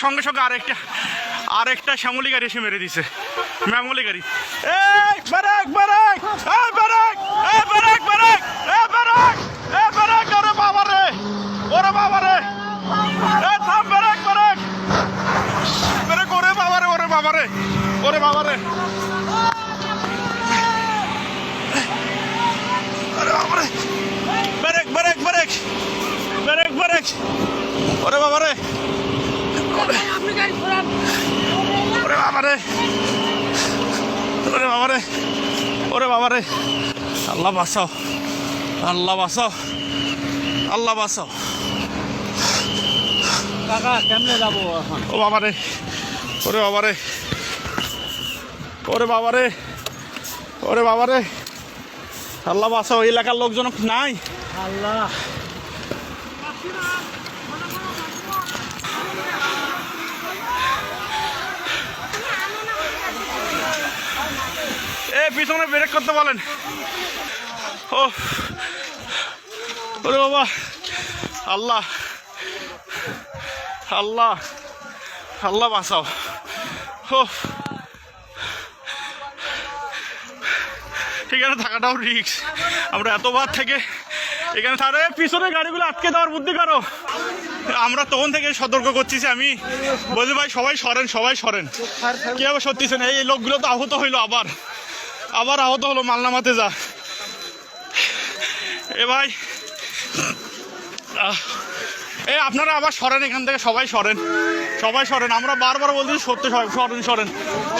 সঙ্গে সঙ্গে আরেকটা শ্যামলি গাড়ি এসে মেরে দিছে, ম্যামলি গাড়ি। ওরে বাবা রে, ওরে বাবা রে, থাম, ব্রেক ব্রেক ব্রেক, ওরে বাবা রে, ওরে বাবা রে, ওরে বাবা রে, ওরে বাবা রে, break break break break break, ওরে বাবা রে, ওরে বাবা রে, ওরে বাবা রে, ওরে বাবা রে, আল্লাহ বাঁচাও, আল্লাহ বাঁচাও, আল্লাহ বাঁচাও। কাকা কেমনে যাবো এখন? ও বাবা রে, ওরে বাবা রে, ওরে বাবা রে, ওরে বাবা রে, আল্লাহ বাঁচাও। এলাকার লোকজন নাই। আল্লাহ, পিছনে ব্রেক করতে বলেন। ও ওরে বাবা, আল্লাহ আল্লাহ, আল্লাহ বাঁচাও। ও এখানে থাকাটাও রিস্ক। আমরা এতবার থেকে এখানে থাকলে পিছনে গাড়িগুলো আটকে দেওয়ার বুদ্ধি করো। আমরা তখন থেকে সতর্ক করছি, আমি বলছি ভাই সবাই সরেন, সবাই সরেন। কি আবার সত্যিছে না, এই লোকগুলো তো আহত হইলো, আবার আহত হলো, মালনামাতে যা। এ ভাই আপনারা আবার সরেন এখান থেকে, সবাই সরেন, সবাই সরেন। আমরা বারবার বলছি সত্যি, সরেন সরেন,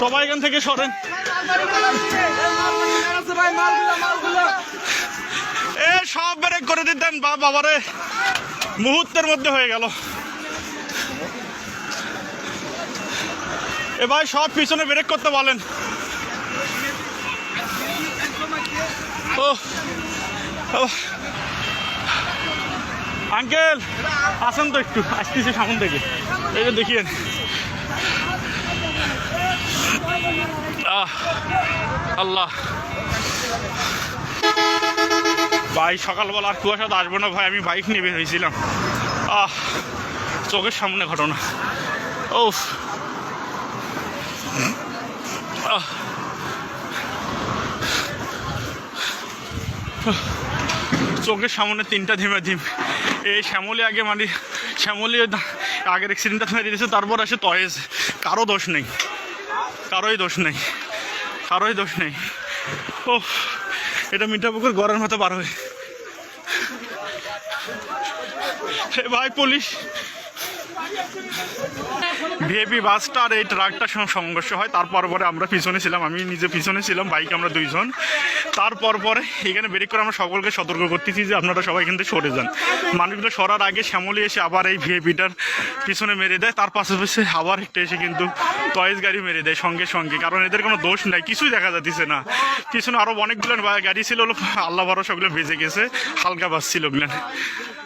সবাই এখান থেকে সরেন। সব ব্রেক করে দিতেন বাবারে, মুহূর্তের মধ্যে হয়ে গেল। এ ভাই সব পিছনে ব্রেক করতে বলেন। ও আঙ্কেল আসেন তো, একটু আসতেছি সামন থেকে, এই যে দেখিয়েন। আল্লাহ ভাই, সকালবেলা আর কুয়াশাতে আসবো না ভাই, আমি বাইক নিয়ে বের হয়েছিলাম। চোখের সামনে ঘটনা। ও চোখের সামনে তিনটা ধিম। এই শ্যামলি আগে মানে শ্যামলি আগের অ্যাক্সিডেন্টটা মেরে দিয়েছে, তারপর আসে তয়েজ। কারো দোষ নেই, কারোই দোষ নেই, কারোই দোষ নেই। ও এটা মিঠাপুকুর গড়ের মতো পার হয়ে ভাই পুলিশ। ভিআইপি বাসটা আর এই ট্রাকটার সঙ্গে সংঘর্ষ হয়। তারপর পরে আমরা পিছনে ছিলাম, আমি নিজে পিছনে ছিলাম, বাইকে আমরা দুইজন। তারপর পরে এখানে ব্রেক করে আমরা সকলকে সতর্ক করতেছি যে আপনারা সবাই এখান থেকে সরে যান। মানুষগুলো সরার আগে শ্যামলি এসে আবার এই ভিআইপিটার পিছনে মেরে দেয়। তার পাশাপাশি আবার একটা এসে কিন্তু টয়েস গাড়ি মেরে দেয় সঙ্গে সঙ্গে, কারণ এদের কোনো দোষ নাই, কিছুই দেখা যাচ্ছে না। পিছনে আরও অনেকগুলো গাড়ি ছিল, আল্লাহ ভরসা ওগুলো বেঁচে গেছে, হালকা বাস ছিল ওগুলো।